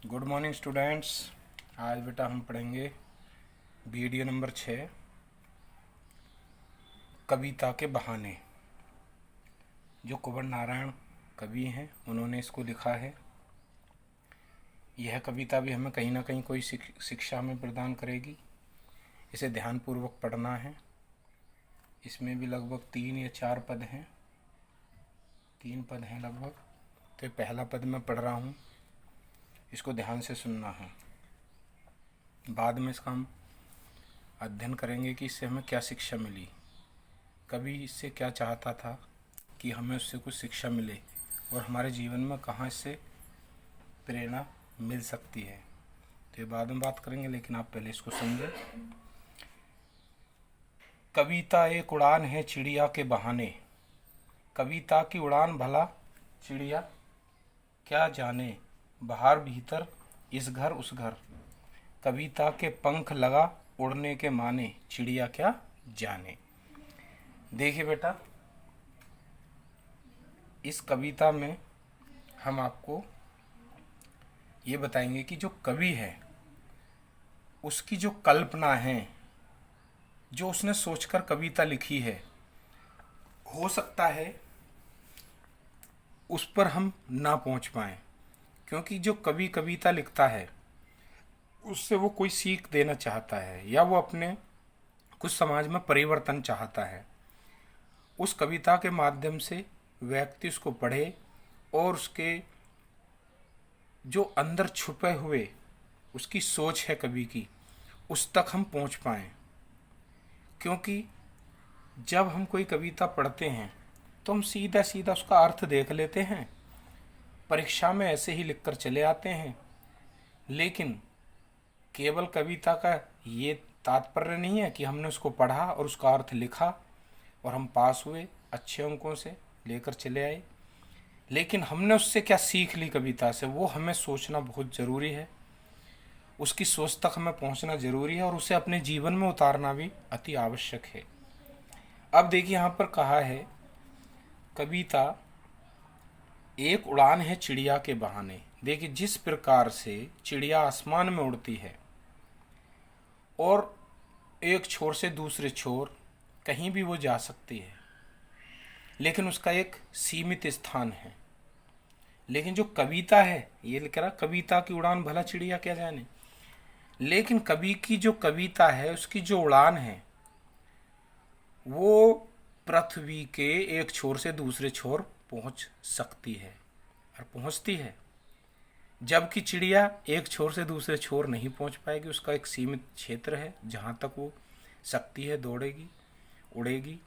Good morning students. आज बेटा हम पढ़ेंगे वीडियो नंबर 6, कविता के बहाने। जो कुंवर नारायण कवि हैं उन्होंने इसको लिखा है। यह कविता भी हमें कहीं ना कहीं कोई शिक्षा हमें प्रदान करेगी। इसे ध्यानपूर्वक पढ़ना है। इसमें भी लगभग 3 या 4 पद हैं, 3 पद हैं लगभग। तो पहला पद मैं पढ़ रहा हूँ, इसको ध्यान से सुनना है। बाद में इसका हम अध्ययन करेंगे कि इससे हमें क्या शिक्षा मिली, कवि इससे क्या चाहता था कि हमें उससे कुछ शिक्षा मिले और हमारे जीवन में कहाँ इससे प्रेरणा मिल सकती है। तो ये बाद में बात करेंगे, लेकिन आप पहले इसको समझें। कविता एक उड़ान है चिड़िया के बहाने, कविता की उड़ान भला चिड़िया क्या जाने, बाहर भीतर इस घर उस घर, कविता के पंख लगा उड़ने के माने, चिड़िया क्या जाने। देखिए बेटा, इस कविता में हम आपको ये बताएंगे कि जो कवि है उसकी जो कल्पना है, जो उसने सोचकर कविता लिखी है, हो सकता है उस पर हम ना पहुंच पाएं, क्योंकि जो कवि कविता लिखता है उससे वो कोई सीख देना चाहता है या वो अपने कुछ समाज में परिवर्तन चाहता है। उस कविता के माध्यम से व्यक्ति उसको पढ़े और उसके जो अंदर छुपे हुए उसकी सोच है कवि की, उस तक हम पहुंच पाएं। क्योंकि जब हम कोई कविता पढ़ते हैं तो हम सीधा सीधा उसका अर्थ देख लेते हैं, परीक्षा में ऐसे ही लिखकर चले आते हैं। लेकिन केवल कविता का ये तात्पर्य नहीं है कि हमने उसको पढ़ा और उसका अर्थ लिखा और हम पास हुए, अच्छे अंकों से लेकर चले आए। लेकिन हमने उससे क्या सीख ली कविता से, वो हमें सोचना बहुत ज़रूरी है। उसकी सोच तक हमें पहुंचना ज़रूरी है और उसे अपने जीवन में उतारना भी अति आवश्यक है। अब देखिए, यहाँ पर कहा है कविता एक उड़ान है चिड़िया के बहाने। देखिए, जिस प्रकार से चिड़िया आसमान में उड़ती है और एक छोर से दूसरे छोर कहीं भी वो जा सकती है, लेकिन उसका एक सीमित स्थान है। लेकिन जो कविता है, ये लिख रहा कविता की उड़ान भला चिड़िया क्या जाने, लेकिन कवि की जो कविता है उसकी जो उड़ान है वो पृथ्वी के एक छोर से दूसरे छोर पहुंच सकती है और पहुंचती है। जबकि चिड़िया एक छोर से दूसरे छोर नहीं पहुंच पाएगी, उसका एक सीमित क्षेत्र है जहां तक वो सकती है, दौड़ेगी, उड़ेगी।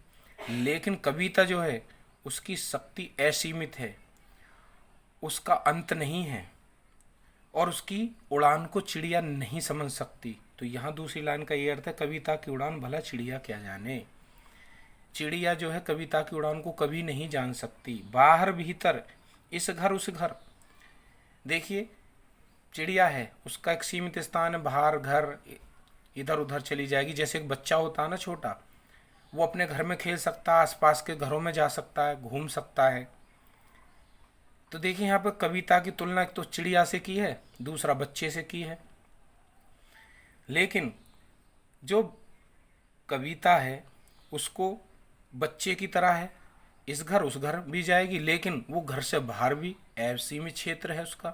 लेकिन कविता जो है उसकी शक्ति असीमित है, उसका अंत नहीं है और उसकी उड़ान को चिड़िया नहीं समझ सकती। तो यहाँ दूसरी लाइन का ये अर्थ है, कविता की उड़ान भला चिड़िया क्या जाने। चिड़िया जो है कविता की उड़ान को कभी नहीं जान सकती। बाहर भीतर इस घर उस घर, देखिए चिड़िया है उसका एक सीमित स्थान है, बाहर घर इधर उधर चली जाएगी। जैसे एक बच्चा होता है ना छोटा, वो अपने घर में खेल सकता है, आसपास के घरों में जा सकता है, घूम सकता है। तो देखिए यहाँ पर कविता की तुलना एक तो चिड़िया से की है, दूसरा बच्चे से की है। लेकिन जो कविता है उसको बच्चे की तरह है, इस घर उस घर भी जाएगी, लेकिन वो घर से बाहर भी असीमित क्षेत्र है उसका।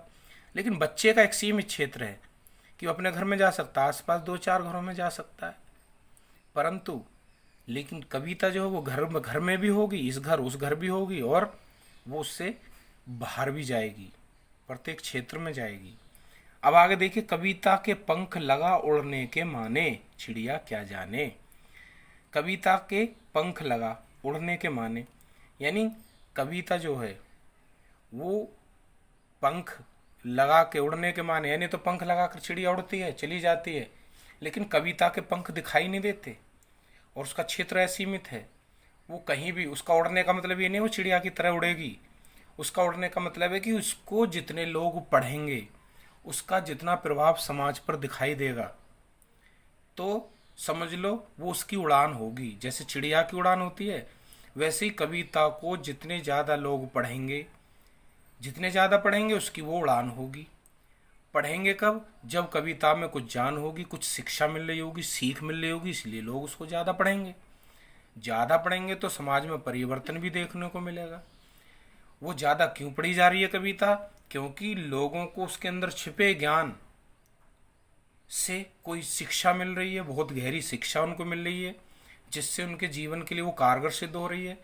लेकिन बच्चे का एक सीमित क्षेत्र है कि वो अपने घर में जा सकता है, आसपास 2-4 घरों में जा सकता है। परंतु लेकिन कविता जो है वो घर में भी होगी, इस घर उस घर भी होगी और वो उससे बाहर भी जाएगी, प्रत्येक क्षेत्र में जाएगी। अब आगे देखिए, कविता के पंख लगा उड़ने के माने, चिड़िया क्या जाने। कविता के पंख लगा उड़ने के माने, यानी कविता जो है वो पंख लगा के उड़ने के माने, यानी तो पंख लगा कर चिड़िया उड़ती है, चली जाती है, लेकिन कविता के पंख दिखाई नहीं देते और उसका क्षेत्र असीमित है। वो कहीं भी, उसका उड़ने का मतलब ये नहीं वो चिड़िया की तरह उड़ेगी। उसका उड़ने का मतलब है कि उसको जितने लोग पढ़ेंगे, उसका जितना प्रभाव समाज पर दिखाई देगा, तो समझ लो वो उसकी उड़ान होगी। जैसे चिड़िया की उड़ान होती है, वैसे ही कविता को जितने ज़्यादा लोग पढ़ेंगे, जितने ज़्यादा पढ़ेंगे उसकी वो उड़ान होगी। पढ़ेंगे कब? जब कविता में कुछ जान होगी, कुछ शिक्षा मिल रही होगी, सीख मिल रही होगी, इसलिए लोग उसको ज़्यादा पढ़ेंगे। ज़्यादा पढ़ेंगे तो समाज में परिवर्तन भी देखने को मिलेगा। वो ज़्यादा क्यों पढ़ी जा रही है कविता? क्योंकि लोगों को उसके अंदर छिपे ज्ञान से कोई शिक्षा मिल रही है, बहुत गहरी शिक्षा उनको मिल रही है, जिससे उनके जीवन के लिए वो कारगर सिद्ध हो रही है।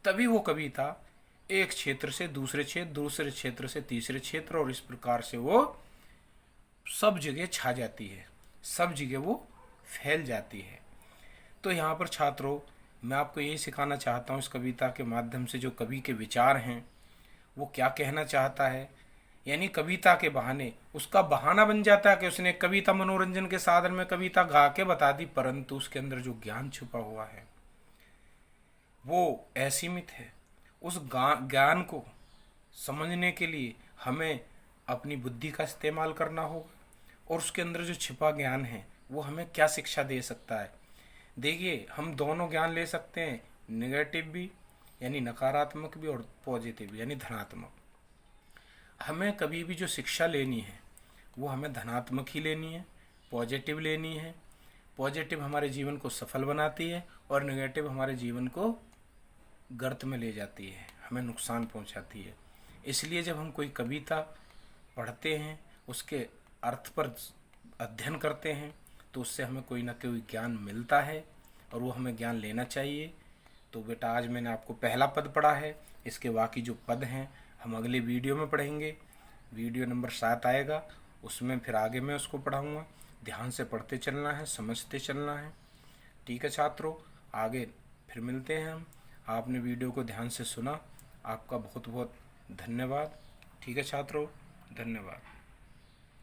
तभी वो कविता एक क्षेत्र से दूसरे क्षेत्र, दूसरे क्षेत्र से तीसरे क्षेत्र, और इस प्रकार से वो सब जगह छा जाती है, सब जगह वो फैल जाती है। तो यहाँ पर छात्रों, मैं आपको यही सिखाना चाहता हूँ इस कविता के माध्यम से, जो कवि के विचार हैं वो क्या कहना चाहता है। यानी कविता के बहाने उसका बहाना बन जाता है कि उसने कविता मनोरंजन के साधन में कविता गा के बता दी, परंतु उसके अंदर जो ज्ञान छुपा हुआ है वो असीमित है। उस ज्ञान को समझने के लिए हमें अपनी बुद्धि का इस्तेमाल करना होगा, और उसके अंदर जो छिपा ज्ञान है वो हमें क्या शिक्षा दे सकता है। देखिए, हम दोनों ज्ञान ले सकते हैं, नेगेटिव भी यानी नकारात्मक भी, और पॉजिटिव यानी धनात्मक। हमें कभी भी जो शिक्षा लेनी है वो हमें धनात्मक ही लेनी है, पॉजिटिव लेनी है। पॉजिटिव हमारे जीवन को सफल बनाती है, और नेगेटिव हमारे जीवन को गर्त में ले जाती है, हमें नुकसान पहुंचाती है। इसलिए जब हम कोई कविता पढ़ते हैं, उसके अर्थ पर अध्ययन करते हैं, तो उससे हमें कोई ना कोई ज्ञान मिलता है, और वो हमें ज्ञान लेना चाहिए। तो बेटा, आज मैंने आपको पहला पद पढ़ा है, इसके बाकी जो पद हैं हम अगले वीडियो में पढ़ेंगे। वीडियो नंबर 7 आएगा, उसमें फिर आगे मैं उसको पढ़ाऊँगा। ध्यान से पढ़ते चलना है, समझते चलना है। ठीक है छात्रों, आगे फिर मिलते हैं हम। आपने वीडियो को ध्यान से सुना, आपका बहुत बहुत धन्यवाद। ठीक है छात्रों, धन्यवाद।